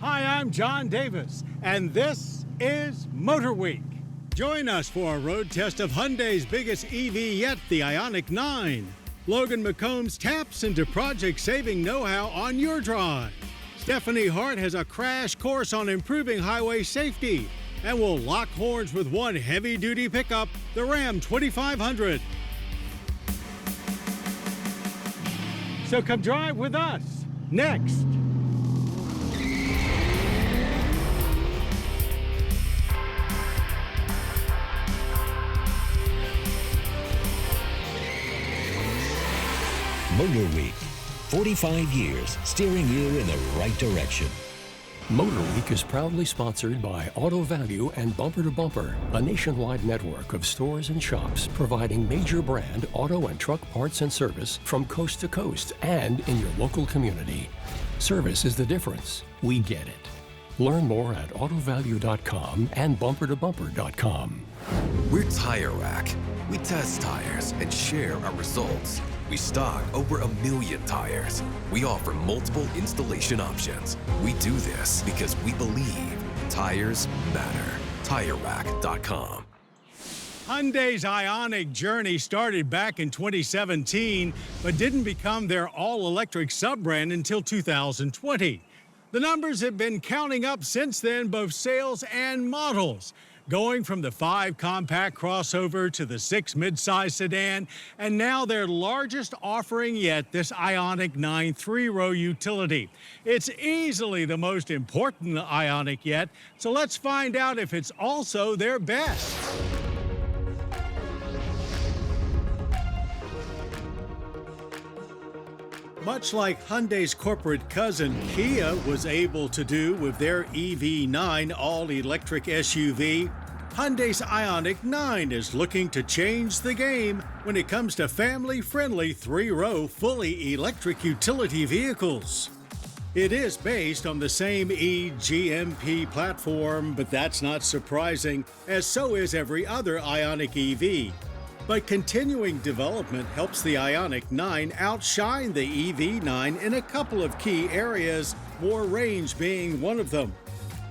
Hi, I'm John Davis, and this is MotorWeek. Join us for a road test of Hyundai's biggest EV yet, the Ioniq 9. Logan McCombs taps into project-saving know-how on your drive. Stephanie Hart has a crash course on improving highway safety, and will lock horns with one heavy-duty pickup, the Ram 2500. So come drive with us, next. MotorWeek, 45 years steering you in the right direction. MotorWeek is proudly sponsored by Auto Value and Bumper to Bumper, a nationwide network of stores and shops providing major brand auto and truck parts and service from coast to coast and in your local community. Service is the difference. We get it. Learn more at autovalue.com and bumpertobumper.com. We're Tire Rack. We test tires and share our results. We stock over 1 million tires. We offer multiple installation options. We do this because we believe tires matter. TireRack.com. Hyundai's Ioniq journey started back in 2017, but didn't become their all-electric sub-brand until 2020. The numbers have been counting up since then, both sales and models, going from the 5 compact crossover to the 6 midsize sedan, and now their largest offering yet, this Ioniq 9 3-row utility. It's easily the most important Ioniq yet, so let's find out if it's also their best. Much like Hyundai's corporate cousin Kia was able to do with their EV9 all-electric SUV, Hyundai's Ioniq 9 is looking to change the game when it comes to family-friendly 3-row fully electric utility vehicles. It is based on the same eGMP platform, but that's not surprising, as so is every other Ioniq EV. But continuing development helps the Ioniq 9 outshine the EV9 in a couple of key areas, more range being one of them.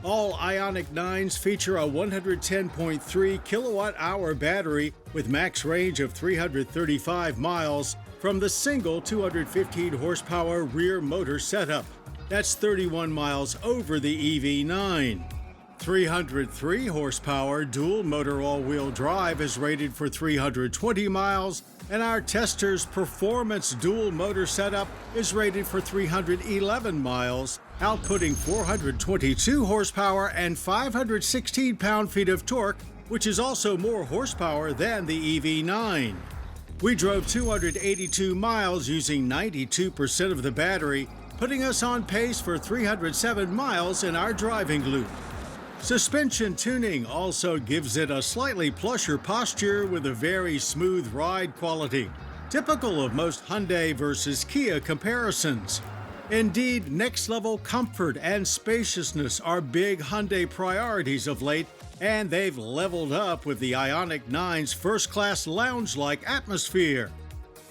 All Ioniq 9s feature a 110.3 kilowatt-hour battery with max range of 335 miles from the single 215 horsepower rear motor setup. That's 31 miles over the EV9. 303 horsepower dual motor all-wheel drive is rated for 320 miles, and our tester's performance dual motor setup is rated for 311 miles, outputting 422 horsepower and 516 pound-feet of torque, which is also more horsepower than the EV9. We drove 282 miles using 92% of the battery, putting us on pace for 307 miles in our driving loop. Suspension tuning also gives it a slightly plusher posture with a very smooth ride quality, typical of most Hyundai versus Kia comparisons. Indeed, next-level comfort and spaciousness are big Hyundai priorities of late, and they've leveled up with the Ioniq 9's first-class lounge-like atmosphere.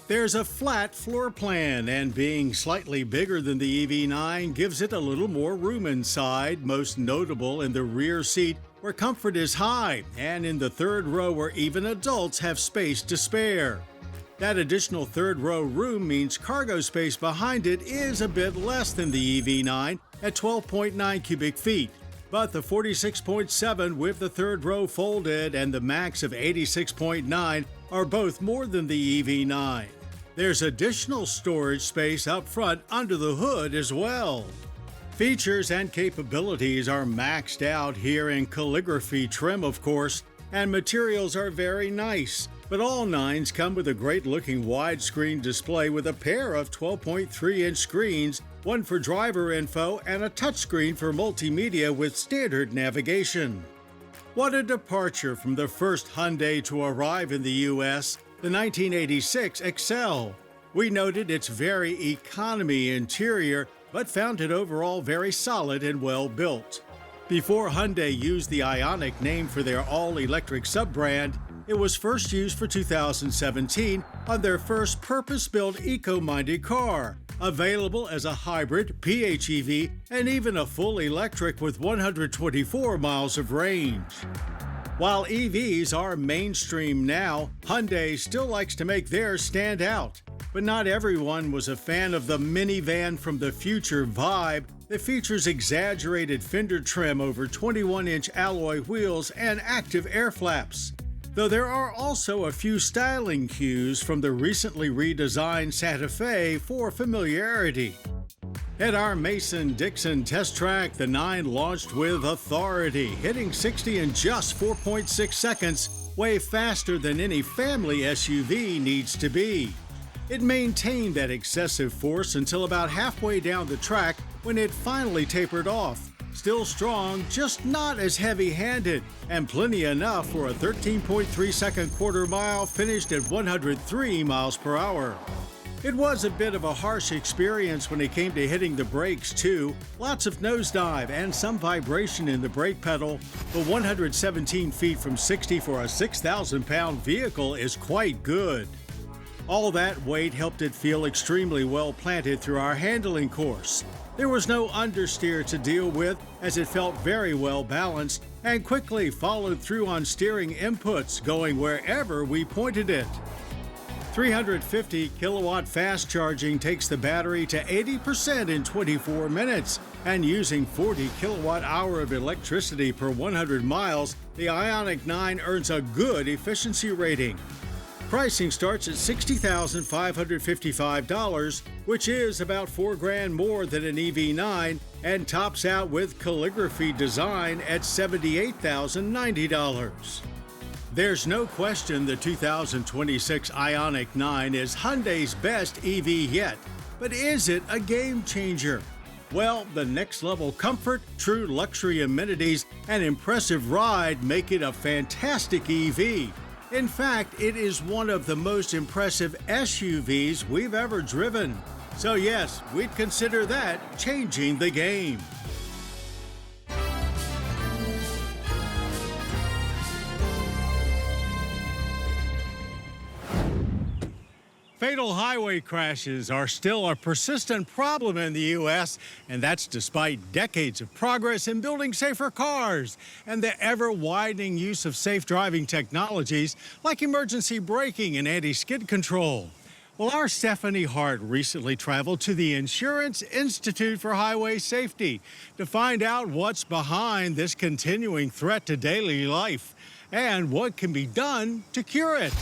There's a flat floor plan, and being slightly bigger than the EV9 gives it a little more room inside, most notable in the rear seat where comfort is high, and in the third row where even adults have space to spare. That additional third row room means cargo space behind it is a bit less than the EV9 at 12.9 cubic feet, but the 46.7 with the third row folded and the max of 86.9 are both more than the EV9. There's additional storage space up front under the hood as well. Features and capabilities are maxed out here in calligraphy trim, of course, and materials are very nice. But all 9s come with a great-looking widescreen display with a pair of 12.3-inch screens, one for driver info and a touchscreen for multimedia with standard navigation. What a departure from the first Hyundai to arrive in the U.S., the 1986 Excel. We noted its very economy interior, but found it overall very solid and well built. Before Hyundai used the Ioniq name for their all-electric sub-brand, it was first used for 2017 on their first purpose-built eco-minded car, Available as a hybrid, PHEV, and even a full electric with 124 miles of range. While EVs are mainstream now, Hyundai still likes to make theirs stand out. But not everyone was a fan of the minivan from the future vibe that features exaggerated fender trim over 21-inch alloy wheels and active air flaps. Though there are also a few styling cues from the recently redesigned Santa Fe for familiarity. At our Mason-Dixon test track, the 9 launched with authority, hitting 60 in just 4.6 seconds, way faster than any family SUV needs to be. It maintained that excessive force until about halfway down the track when it finally tapered off. Still strong, just not as heavy-handed, and plenty enough for a 13.3-second quarter mile finished at 103 miles per hour. It was a bit of a harsh experience when it came to hitting the brakes, too. Lots of nosedive and some vibration in the brake pedal, but 117 feet from 60 for a 6,000-pound vehicle is quite good. All that weight helped it feel extremely well planted through our handling course. There was no understeer to deal with, as it felt very well balanced and quickly followed through on steering inputs, going wherever we pointed it. 350 kilowatt fast charging takes the battery to 80% in 24 minutes, and using 40 kilowatt hour of electricity per 100 miles, the Ioniq 9 earns a good efficiency rating. Pricing starts at $60,555, which is about $4,000 more than an EV9, and tops out with calligraphy design at $78,090. There's no question the 2026 Ioniq 9 is Hyundai's best EV yet, but is it a game changer? Well, the next level comfort, true luxury amenities, and impressive ride make it a fantastic EV. In fact, it is one of the most impressive SUVs we've ever driven. So yes, we'd consider that changing the game. Fatal highway crashes are still a persistent problem in the U.S., and that's despite decades of progress in building safer cars and the ever-widening use of safe driving technologies like emergency braking and anti-skid control. Well, our Stephanie Hart recently traveled to the Insurance Institute for Highway Safety to find out what's behind this continuing threat to daily life and what can be done to cure it.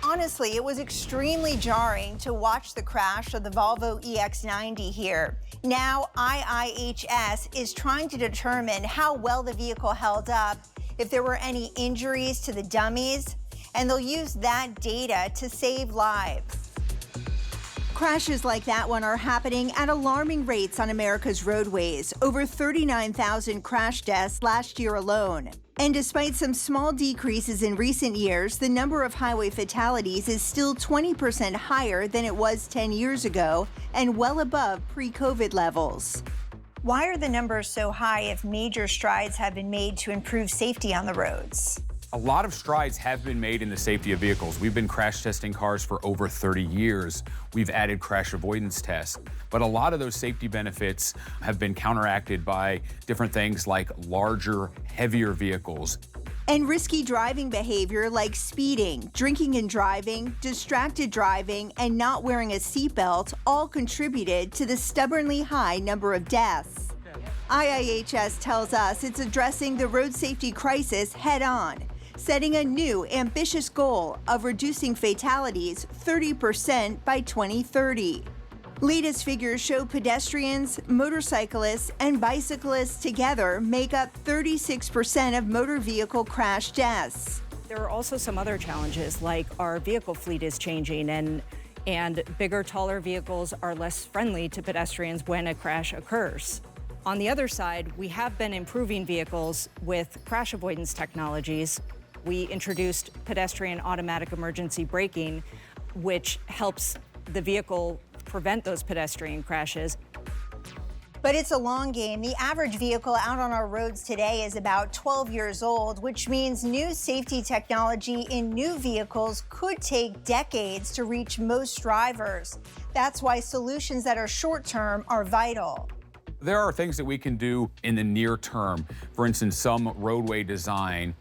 Honestly, it was extremely jarring to watch the crash of the Volvo EX90 here. Now, IIHS is trying to determine how well the vehicle held up, if there were any injuries to the dummies, and they'll use that data to save lives. Crashes like that one are happening at alarming rates on America's roadways. Over 39,000 crash deaths last year alone. And despite some small decreases in recent years, the number of highway fatalities is still 20% higher than it was 10 years ago and well above pre-COVID levels. Why are the numbers so high if major strides have been made to improve safety on the roads? A lot of strides have been made in the safety of vehicles. We've been crash testing cars for over 30 years. We've added crash avoidance tests. But a lot of those safety benefits have been counteracted by different things like larger, heavier vehicles. And risky driving behavior like speeding, drinking and driving, distracted driving, and not wearing a seatbelt all contributed to the stubbornly high number of deaths. IIHS tells us it's addressing the road safety crisis head-on, setting a new ambitious goal of reducing fatalities 30% by 2030. Latest figures show pedestrians, motorcyclists, and bicyclists together make up 36% of motor vehicle crash deaths. There are also some other challenges, like our vehicle fleet is changing, and bigger, taller vehicles are less friendly to pedestrians when a crash occurs. On the other side, we have been improving vehicles with crash avoidance technologies. We introduced pedestrian automatic emergency braking, which helps the vehicle prevent those pedestrian crashes. But it's a long game. The average vehicle out on our roads today is about 12 years old, which means new safety technology in new vehicles could take decades to reach most drivers. That's why solutions that are short-term are vital. There are things that we can do in the near term. For instance, some roadway design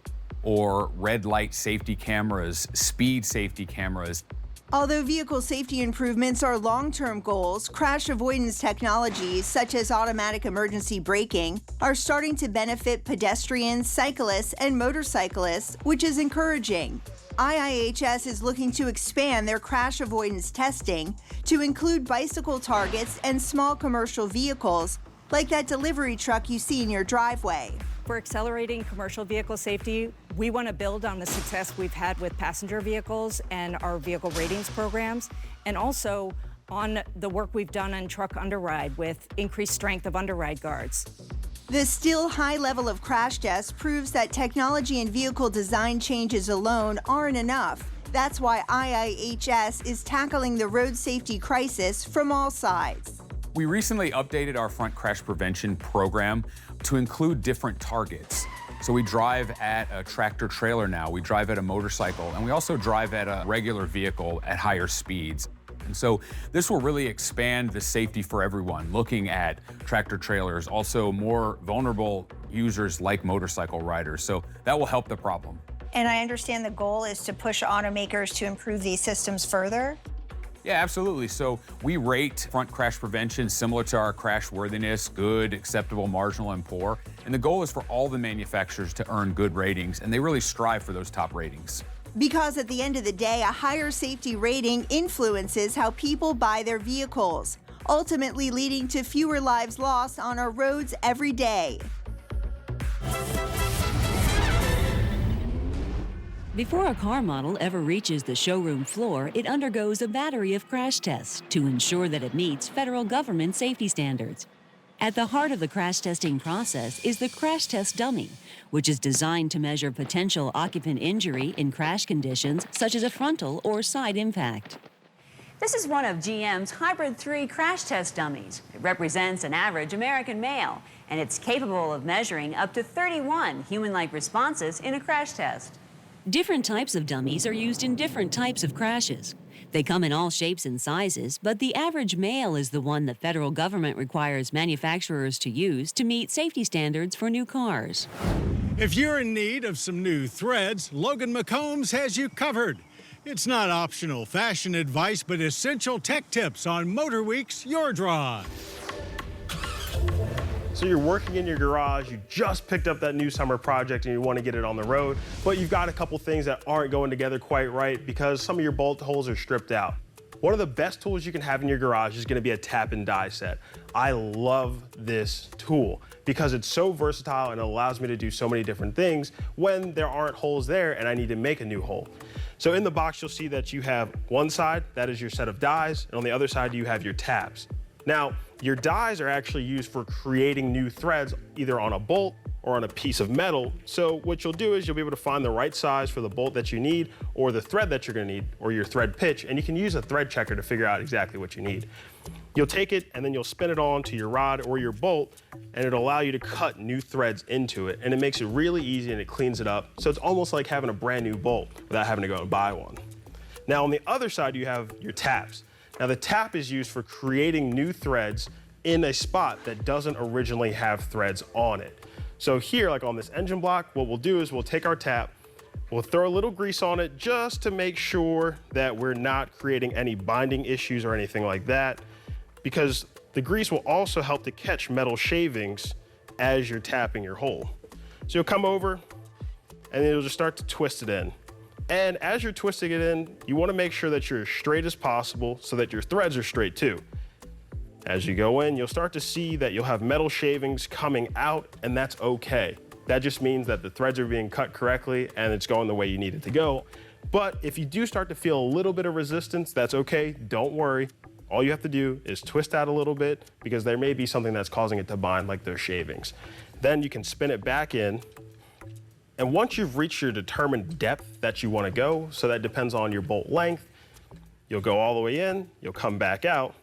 or red light safety cameras, speed safety cameras. Although vehicle safety improvements are long-term goals, crash avoidance technologies such as automatic emergency braking are starting to benefit pedestrians, cyclists, and motorcyclists, which is encouraging. IIHS is looking to expand their crash avoidance testing to include bicycle targets and small commercial vehicles, like that delivery truck you see in your driveway. For accelerating commercial vehicle safety, we want to build on the success we've had with passenger vehicles and our vehicle ratings programs, and also on the work we've done on truck underride with increased strength of underride guards. The still high level of crash deaths proves that technology and vehicle design changes alone aren't enough. That's why IIHS is tackling the road safety crisis from all sides. We recently updated our front crash prevention program to include different targets. So we drive at a tractor trailer now, we drive at a motorcycle, and we also drive at a regular vehicle at higher speeds. And so this will really expand the safety for everyone, looking at tractor trailers, also more vulnerable users like motorcycle riders. So that will help the problem. And I understand the goal is to push automakers to improve these systems further? Yeah, absolutely. So we rate front crash prevention similar to our crash worthiness, good, acceptable, marginal, and poor. And the goal is for all the manufacturers to earn good ratings, and they really strive for those top ratings. Because at the end of the day, a higher safety rating influences how people buy their vehicles, ultimately leading to fewer lives lost on our roads every day. Before a car model ever reaches the showroom floor, it undergoes a battery of crash tests to ensure that it meets federal government safety standards. At the heart of the crash testing process is the crash test dummy, which is designed to measure potential occupant injury in crash conditions such as a frontal or side impact. This is one of GM's Hybrid 3 crash test dummies. It represents an average American male, and it's capable of measuring up to 31 human-like responses in a crash test. Different types of dummies are used in different types of crashes. They come in all shapes and sizes, but the average male is the one the federal government requires manufacturers to use to meet safety standards for new cars. If you're in need of some new threads, Logan McCombs has you covered. It's not optional fashion advice, but essential tech tips on MotorWeek's Your Drive. So you're working in your garage, you just picked up that new summer project and you want to get it on the road, but you've got a couple things that aren't going together quite right because some of your bolt holes are stripped out. One of the best tools you can have in your garage is going to be a tap and die set. I love this tool because it's so versatile and it allows me to do so many different things when there aren't holes there and I need to make a new hole. So in the box, you'll see that you have one side, that is your set of dies, and on the other side, you have your taps. Now, your dies are actually used for creating new threads, either on a bolt or on a piece of metal. So what you'll do is you'll be able to find the right size for the bolt that you need, or the thread that you're gonna need, or your thread pitch, and you can use a thread checker to figure out exactly what you need. You'll take it and then you'll spin it on to your rod or your bolt, and it'll allow you to cut new threads into it, and it makes it really easy and it cleans it up. So it's almost like having a brand new bolt without having to go and buy one. Now on the other side, you have your taps. Now the tap is used for creating new threads in a spot that doesn't originally have threads on it. So here, like on this engine block, what we'll do is we'll take our tap, we'll throw a little grease on it just to make sure that we're not creating any binding issues or anything like that, because the grease will also help to catch metal shavings as you're tapping your hole. So you'll come over and it'll just start to twist it in. And as you're twisting it in, you want to make sure that you're as straight as possible so that your threads are straight too. As you go in, you'll start to see that you'll have metal shavings coming out, and that's okay. That just means that the threads are being cut correctly and it's going the way you need it to go. But if you do start to feel a little bit of resistance, that's okay, don't worry. All you have to do is twist out a little bit because there may be something that's causing it to bind, like those shavings. Then you can spin it back in. And once you've reached your determined depth that you want to go, so that depends on your bolt length, you'll go all the way in, you'll come back out.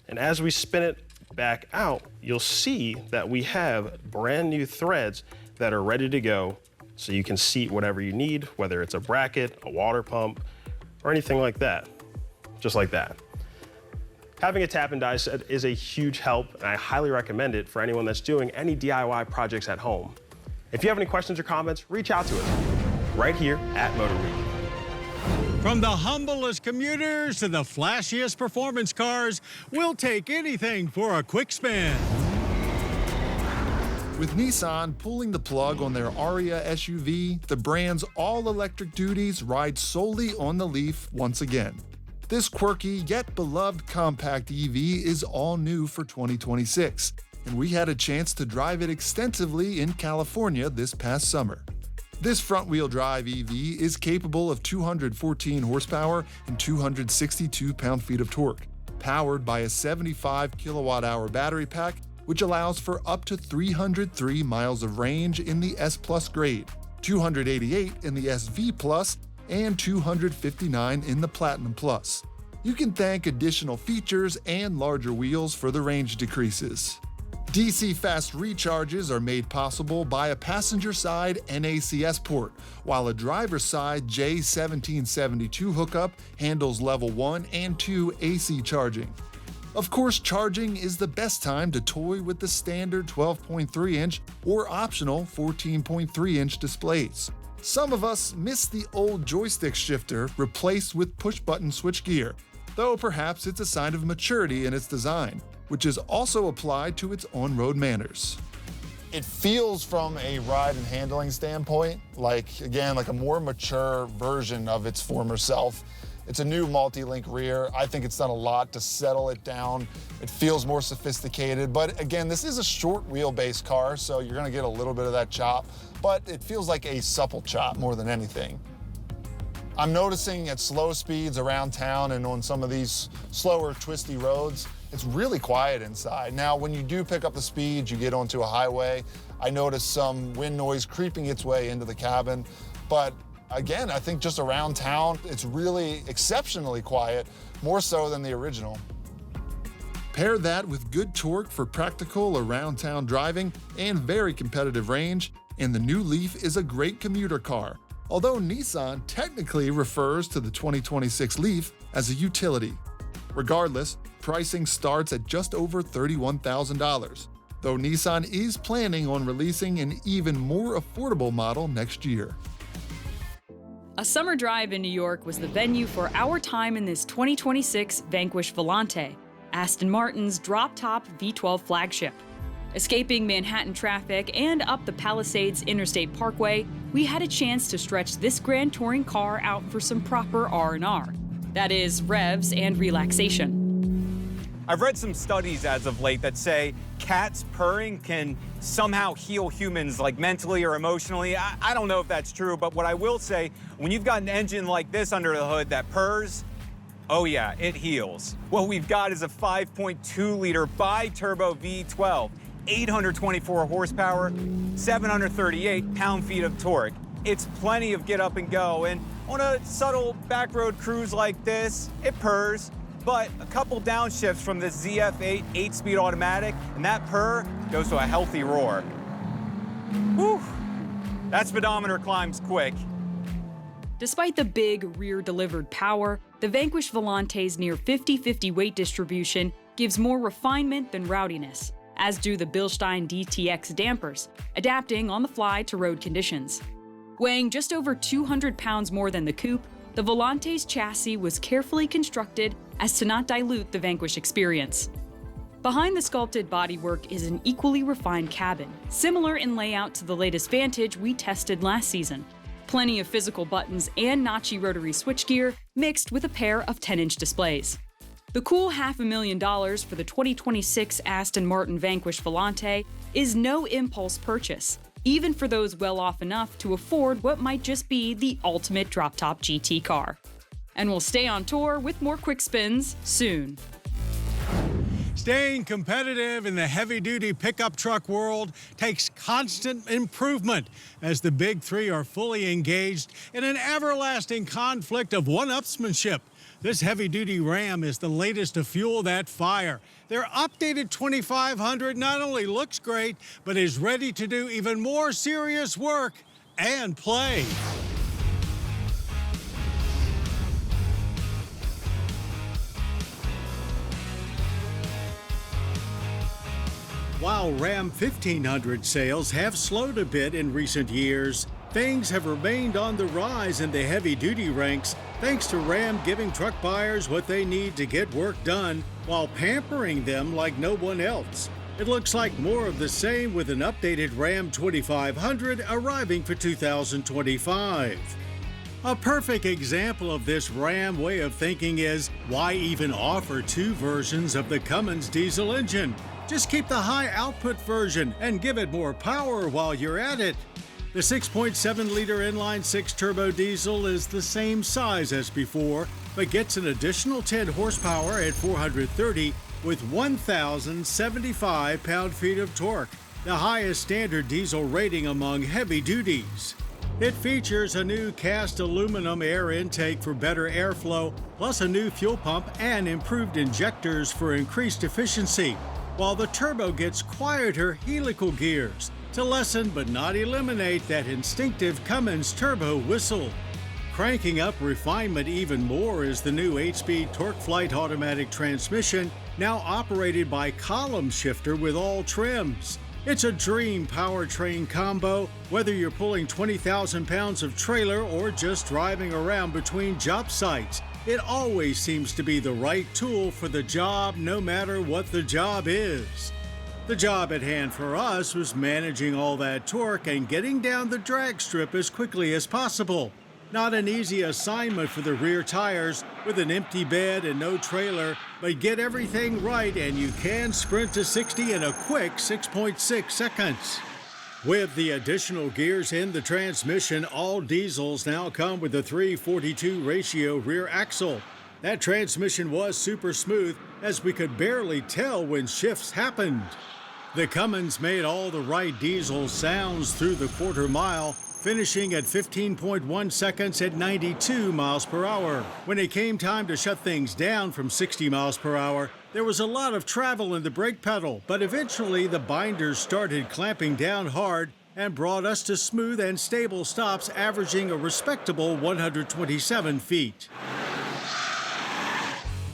And as we spin it back out, you'll see that we have brand new threads that are ready to go, so you can seat whatever you need, whether it's a bracket, a water pump, or anything like that, just like that. Having a tap and die set is a huge help, and I highly recommend it for anyone that's doing any DIY projects at home. If you have any questions or comments, reach out to us right here at MotorWeek. From the humblest commuters to the flashiest performance cars, we'll take anything for a quick spin. With Nissan pulling the plug on their Aria SUV, the brand's all-electric duties ride solely on the Leaf once again. This quirky yet beloved compact EV is all new for 2026, and we had a chance to drive it extensively in California this past summer. This front-wheel drive EV is capable of 214 horsepower and 262 pound-feet of torque, powered by a 75 kilowatt-hour battery pack, which allows for up to 303 miles of range in the S Plus grade, 288 in the SV Plus, and 259 in the Platinum Plus. You can thank additional features and larger wheels for the range decreases. DC fast recharges are made possible by a passenger-side NACS port, while a driver's-side J1772 hookup handles level 1 and 2 AC charging. Of course, charging is the best time to toy with the standard 12.3-inch or optional 14.3-inch displays. Some of us miss the old joystick shifter replaced with push-button switchgear, though perhaps it's a sign of maturity in its design, which is also applied to its on-road manners. It feels from a ride and handling standpoint like a more mature version of its former self. It's a new multi-link rear. I think it's done a lot to settle it down. It feels more sophisticated, but again, this is a short wheelbase car, so you're gonna get a little bit of that chop, but it feels like a supple chop more than anything. I'm noticing at slow speeds around town and on some of these slower, twisty roads, it's really quiet inside. Now, when you do pick up the speed, you get onto a highway, I notice some wind noise creeping its way into the cabin, but again, I think just around town, it's really exceptionally quiet, more so than the original. Pair that with good torque for practical around-town driving and very competitive range, and the new Leaf is a great commuter car, although Nissan technically refers to the 2026 Leaf as a utility. Regardless, pricing starts at just over $31,000, though Nissan is planning on releasing an even more affordable model next year. A summer drive in New York was the venue for our time in this 2026 Vanquish Volante, Aston Martin's drop-top V12 flagship. Escaping Manhattan traffic and up the Palisades Interstate Parkway, we had a chance to stretch this grand touring car out for some proper R&R. That is, revs and relaxation. I've read some studies as of late that say cats purring can somehow heal humans, like mentally or emotionally. I don't know if that's true, but what I will say, when you've got an engine like this under the hood that purrs, oh yeah, it heals. What we've got is a 5.2-liter bi-turbo V12, 824 horsepower, 738 pound-feet of torque. It's plenty of get up and go, and on a subtle back road cruise like this, it purrs. But a couple downshifts from this ZF8 8-speed automatic, and that purr goes to a healthy roar. Whew, that speedometer climbs quick. Despite the big rear-delivered power, the Vanquish Volante's near 50-50 weight distribution gives more refinement than rowdiness, as do the Bilstein DTX dampers, adapting on the fly to road conditions. Weighing just over 200 pounds more than the coupe, the Volante's chassis was carefully constructed as to not dilute the Vanquish experience. Behind the sculpted bodywork is an equally refined cabin, similar in layout to the latest Vantage we tested last season. Plenty of physical buttons and notchy rotary switchgear mixed with a pair of 10-inch displays. The cool $500,000 for the 2026 Aston Martin Vanquish Volante is no impulse purchase, even for those well off enough to afford what might just be the ultimate drop-top GT car. And we'll stay on tour with more quick spins soon. Staying competitive in the heavy-duty pickup truck world takes constant improvement as the big three are fully engaged in an everlasting conflict of one-upsmanship. This heavy-duty Ram is the latest to fuel that fire. Their updated 2500 not only looks great, but is ready to do even more serious work and play. While Ram 1500 sales have slowed a bit in recent years, things have remained on the rise in the heavy-duty ranks thanks to Ram giving truck buyers what they need to get work done while pampering them like no one else. It looks like more of the same with an updated Ram 2500 arriving for 2025. A perfect example of this Ram way of thinking is, why even offer two versions of the Cummins diesel engine? Just keep the high-output version and give it more power while you're at it. The 6.7-liter inline-six turbo diesel is the same size as before, but gets an additional 10 horsepower at 430 with 1,075 pound-feet of torque, the highest standard diesel rating among heavy duties. It features a new cast aluminum air intake for better airflow, plus a new fuel pump and improved injectors for increased efficiency, while the turbo gets quieter helical gears to lessen but not eliminate that instinctive Cummins turbo whistle. Cranking up refinement even more is the new 8-speed TorqueFlite automatic transmission, now operated by column shifter with all trims. It's a dream powertrain combo, whether you're pulling 20,000 pounds of trailer or just driving around between job sites. It always seems to be the right tool for the job, no matter what the job is. The job at hand for us was managing all that torque and getting down the drag strip as quickly as possible. Not an easy assignment for the rear tires with an empty bed and no trailer, but get everything right and you can sprint to 60 in a quick 6.6 seconds. With the additional gears in the transmission, all diesels now come with a 3:42 ratio rear axle. That transmission was super smooth, as we could barely tell when shifts happened. The Cummins made all the right diesel sounds through the quarter mile, finishing at 15.1 seconds at 92 miles per hour. When it came time to shut things down from 60 miles per hour, there was a lot of travel in the brake pedal, but eventually the binders started clamping down hard and brought us to smooth and stable stops averaging a respectable 127 feet.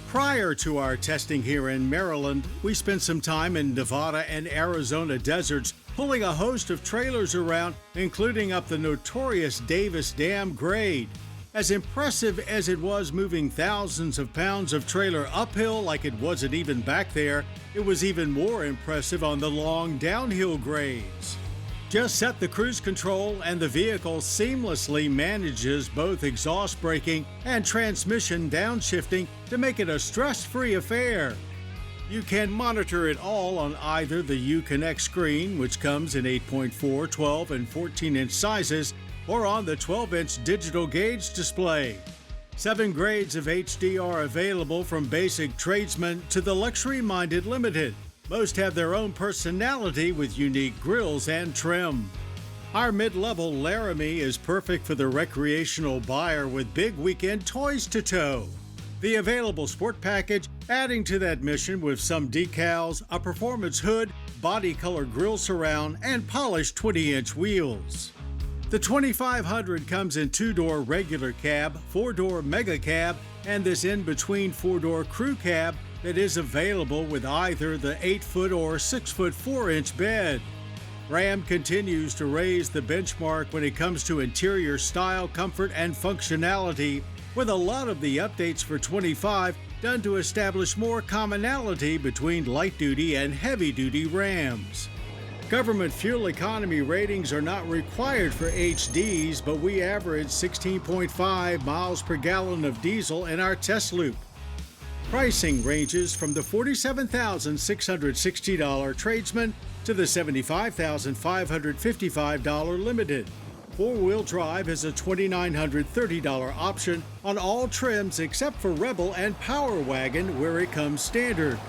Prior to our testing here in Maryland, we spent some time in Nevada and Arizona deserts pulling a host of trailers around, including up the notorious Davis Dam grade. As impressive as it was moving thousands of pounds of trailer uphill like it wasn't even back there, it was even more impressive on the long downhill grades. Just set the cruise control and the vehicle seamlessly manages both exhaust braking and transmission downshifting to make it a stress-free affair. You can monitor it all on either the Uconnect screen, which comes in 8.4, 12, and 14-inch sizes, or on the 12-inch digital gauge display. 7 grades of HD are available from basic tradesman to the luxury-minded limited. Most have their own personality with unique grills and trim. Our mid-level Laramie is perfect for the recreational buyer with big weekend toys to tow. The available sport package adding to that mission with some decals, a performance hood, body color grille surround, and polished 20-inch wheels. The 2500 comes in 2-door regular cab, 4-door mega cab, and this in-between 4-door crew cab that is available with either the 8-foot or 6-foot 4-inch bed. Ram continues to raise the benchmark when it comes to interior style, comfort, and functionality, with a lot of the updates for 25 done to establish more commonality between light-duty and heavy-duty Rams. Government fuel economy ratings are not required for HDs, but we average 16.5 miles per gallon of diesel in our test loop. Pricing ranges from the $47,660 tradesman to the $75,555 limited. Four-wheel drive is a $2,930 option on all trims except for Rebel and Power Wagon, where it comes standard.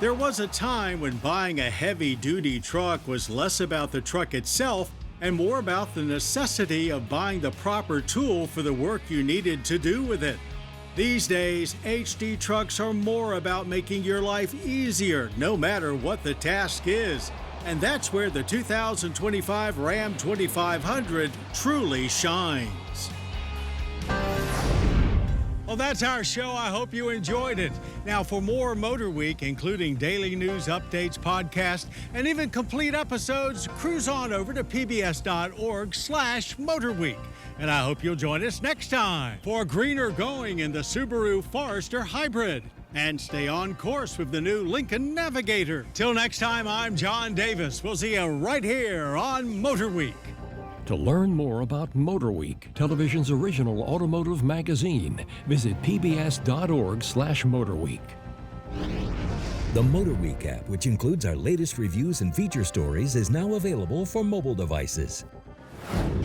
There was a time when buying a heavy-duty truck was less about the truck itself and more about the necessity of buying the proper tool for the work you needed to do with it. These days, HD trucks are more about making your life easier, no matter what the task is. And that's where the 2025 Ram 2500 truly shines. Well, that's our show. I hope you enjoyed it. Now, for more Motor Week, including daily news updates, podcasts, and even complete episodes, cruise on over to pbs.org/MotorWeek. And I hope you'll join us next time for greener going in the Subaru Forester Hybrid. And stay on course with the new Lincoln Navigator. Till next time, I'm John Davis. We'll see you right here on Motor Week. To learn more about MotorWeek, television's original automotive magazine, visit pbs.org/MotorWeek. The MotorWeek app, which includes our latest reviews and feature stories, is now available for mobile devices.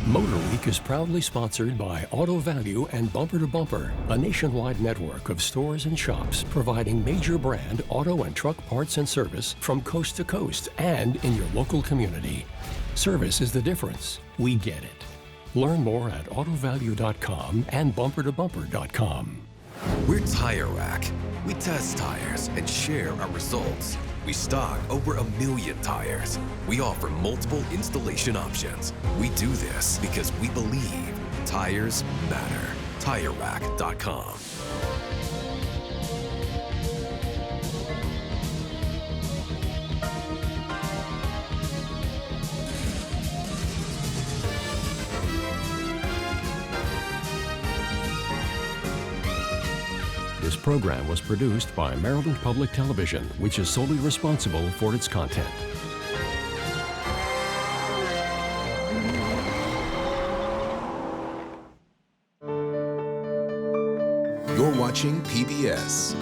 MotorWeek is proudly sponsored by Auto Value and Bumper to Bumper, a nationwide network of stores and shops providing major brand auto and truck parts and service from coast to coast and in your local community. Service is the difference. We get it. Learn more at autovalue.com and bumpertobumper.com. We're Tire Rack. We test tires and share our results. We stock over 1 million tires. We offer multiple installation options. We do this because we believe tires matter. TireRack.com. This program was produced by Maryland Public Television, which is solely responsible for its content. You're watching PBS.